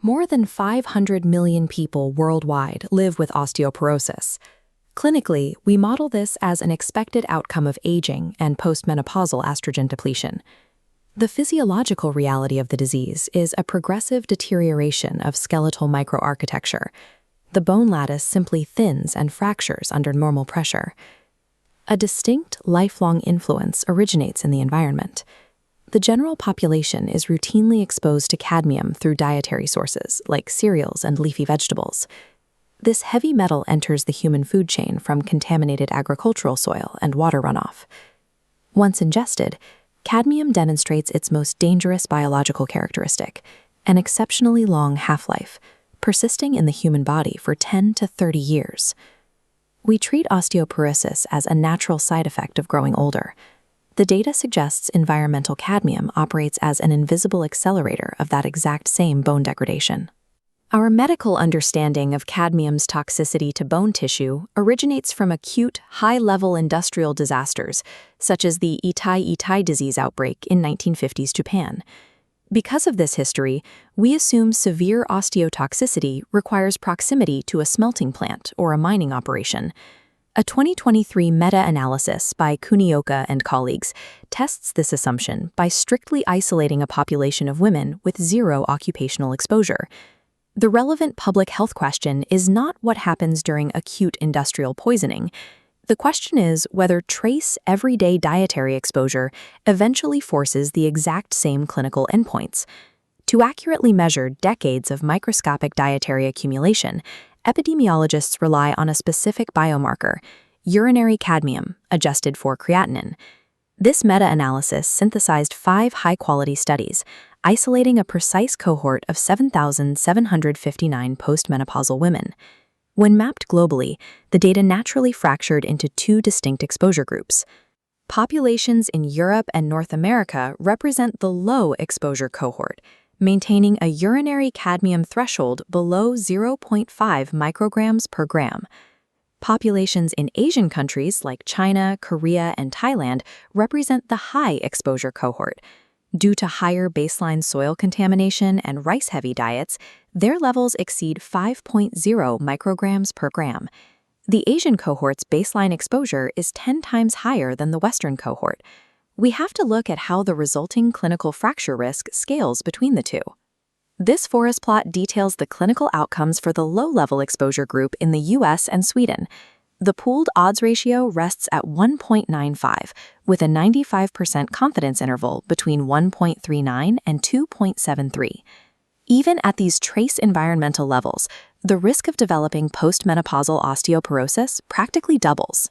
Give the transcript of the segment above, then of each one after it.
More than 500 million people worldwide live with osteoporosis. Clinically, we model this as an expected outcome of aging and postmenopausal estrogen depletion. The physiological reality of the disease is a progressive deterioration of skeletal microarchitecture. The bone lattice simply thins and fractures under normal pressure. A distinct, lifelong influence originates in the environment. The general population is routinely exposed to cadmium through dietary sources like cereals and leafy vegetables. This heavy metal enters the human food chain from contaminated agricultural soil and water runoff. Once ingested, cadmium demonstrates its most dangerous biological characteristic, an exceptionally long half-life, persisting in the human body for 10 to 30 years. We treat osteoporosis as a natural side effect of growing older. The data suggests environmental cadmium operates as an invisible accelerator of that exact same bone degradation. Our medical understanding of cadmium's toxicity to bone tissue originates from acute, high-level industrial disasters, such as the Itai disease outbreak in 1950s Japan. Because of this history, we assume severe osteotoxicity requires proximity to a smelting plant or a mining operation. A 2023 meta-analysis by Kunioka and colleagues tests this assumption by strictly isolating a population of women with zero occupational exposure. The relevant public health question is not what happens during acute industrial poisoning. The question is whether trace everyday dietary exposure eventually forces the exact same clinical endpoints. To accurately measure decades of microscopic dietary accumulation, epidemiologists rely on a specific biomarker, urinary cadmium, adjusted for creatinine. This meta-analysis synthesized 5 high-quality studies, isolating a precise cohort of 7,759 postmenopausal women. When mapped globally, the data naturally fractured into 2 distinct exposure groups. Populations in Europe and North America represent the low exposure cohort, maintaining a urinary cadmium threshold below 0.5 micrograms per gram. Populations in Asian countries like China, Korea, and Thailand represent the high exposure cohort. Due to higher baseline soil contamination and rice-heavy diets, their levels exceed 5.0 micrograms per gram. The Asian cohort's baseline exposure is 10 times higher than the Western cohort. We have to look at how the resulting clinical fracture risk scales between the two. This forest plot details the clinical outcomes for the low-level exposure group in the US and Sweden. The pooled odds ratio rests at 1.95, with a 95% confidence interval between 1.39 and 2.73. Even at these trace environmental levels, the risk of developing postmenopausal osteoporosis practically doubles.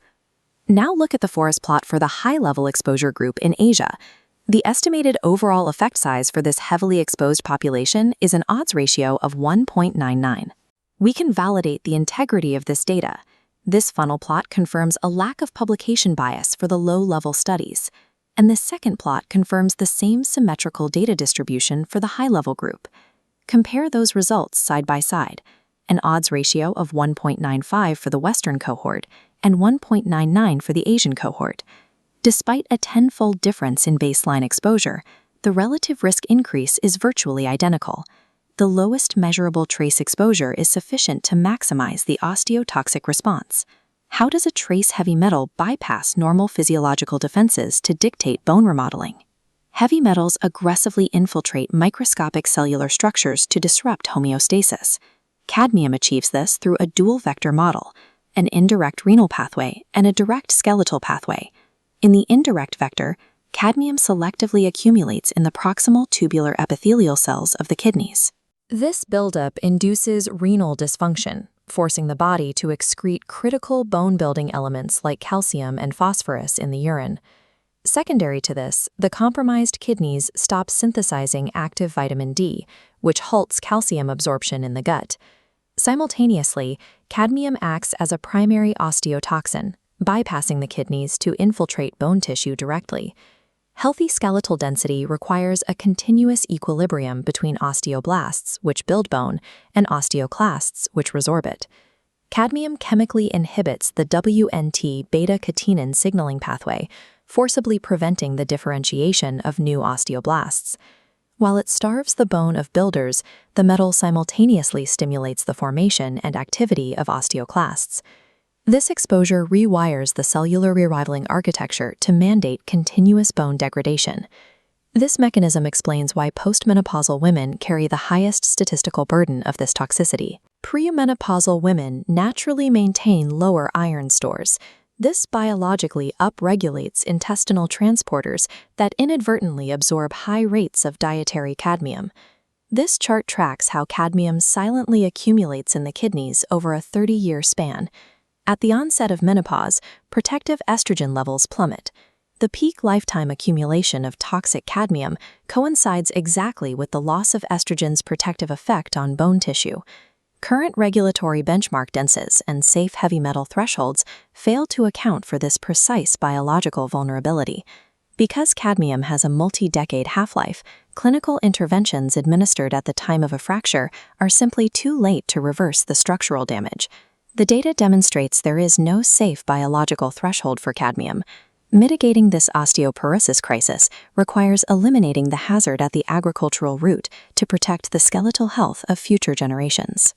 Now look at the forest plot for the high-level exposure group in Asia. The estimated overall effect size for this heavily exposed population is an odds ratio of 1.99. We can validate the integrity of this data. This funnel plot confirms a lack of publication bias for the low-level studies, and this second plot confirms the same symmetrical data distribution for the high-level group. Compare those results side by side, an odds ratio of 1.95 for the Western cohort and 1.99 for the Asian cohort. Despite a 10-fold difference in baseline exposure, the relative risk increase is virtually identical. The lowest measurable trace exposure is sufficient to maximize the osteotoxic response. How does a trace heavy metal bypass normal physiological defenses to dictate bone remodeling? Heavy metals aggressively infiltrate microscopic cellular structures to disrupt homeostasis. Cadmium achieves this through a dual-vector model, an indirect renal pathway and a direct skeletal pathway. In the indirect vector, cadmium selectively accumulates in the proximal tubular epithelial cells of the kidneys. This buildup induces renal dysfunction, forcing the body to excrete critical bone-building elements like calcium and phosphorus in the urine. Secondary to this, the compromised kidneys stop synthesizing active vitamin D, which halts calcium absorption in the gut. Simultaneously, cadmium acts as a primary osteotoxin, bypassing the kidneys to infiltrate bone tissue directly. Healthy skeletal density requires a continuous equilibrium between osteoblasts, which build bone, and osteoclasts, which resorb it. Cadmium chemically inhibits the WNT beta-catenin signaling pathway, forcibly preventing the differentiation of new osteoblasts. While it starves the bone of builders, the metal simultaneously stimulates the formation and activity of osteoclasts. This exposure rewires the cellular rewireling architecture to mandate continuous bone degradation. This mechanism explains why postmenopausal women carry the highest statistical burden of this toxicity. Premenopausal women naturally maintain lower iron stores. This biologically upregulates intestinal transporters that inadvertently absorb high rates of dietary cadmium. This chart tracks how cadmium silently accumulates in the kidneys over a 30-year span. At the onset of menopause, protective estrogen levels plummet. The peak lifetime accumulation of toxic cadmium coincides exactly with the loss of estrogen's protective effect on bone tissue. Current regulatory benchmark denses and safe heavy metal thresholds fail to account for this precise biological vulnerability. Because cadmium has a multi-decade half-life, clinical interventions administered at the time of a fracture are simply too late to reverse the structural damage. The data demonstrates there is no safe biological threshold for cadmium. Mitigating this osteoporosis crisis requires eliminating the hazard at the agricultural root to protect the skeletal health of future generations.